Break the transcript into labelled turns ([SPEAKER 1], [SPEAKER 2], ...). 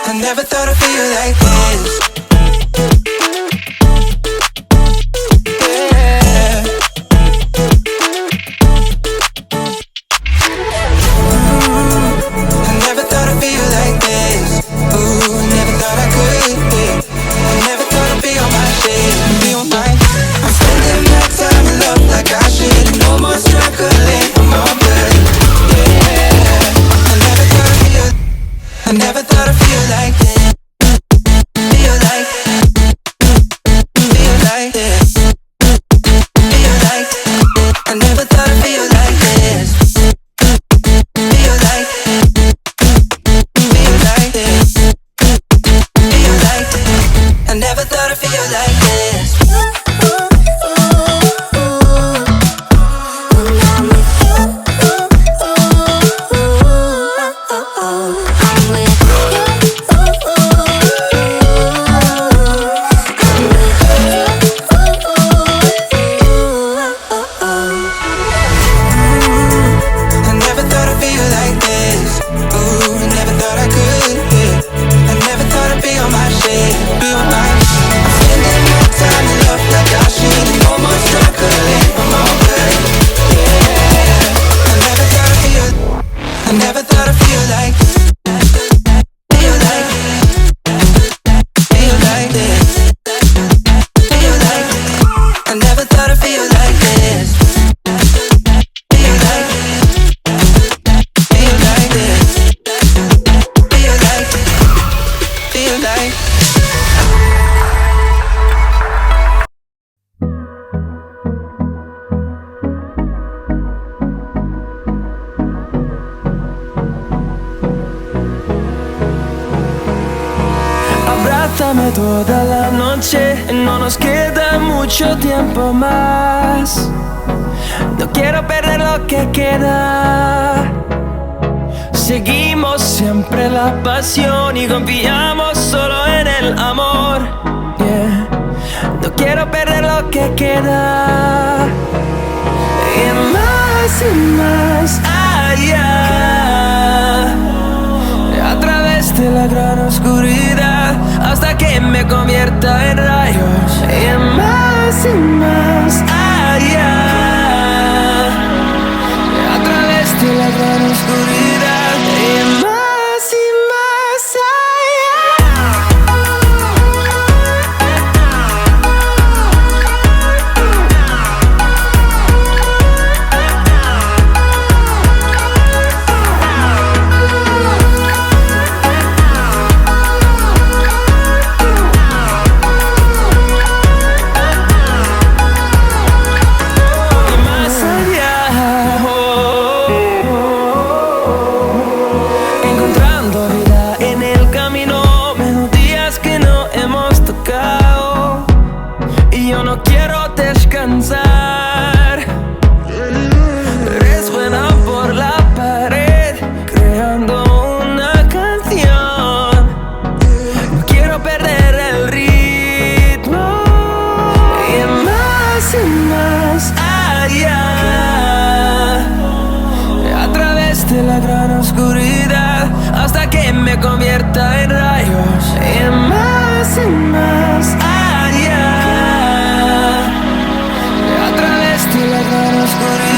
[SPEAKER 1] I never thought I'd feel like this. Yeah. I never thought I'd feel like this. Ooh, never thought I could. Yeah. I never thought I'd be on my shit, be on my. I'm spending my time in love like I should. No more struggling, I'm all good. Yeah. I never thought I'd feel like this. Feel like this. Feel like I never thought I'd feel like this. Feel like this. Feel like I never thought I'd feel like this.
[SPEAKER 2] Abrázame toda la noche, no nos queda mucho tiempo más. No quiero perder lo que queda. Seguimos siempre la pasión y confiamos solo en el amor. Yeah. No quiero perder lo que queda. Y más allá, a través de la gran oscuridad, hasta que me convierta en rayos. Y más allá, a través de la gran oscuridad. Y más me convierta en rayos. Y más allá, a través de la gran oscuridad.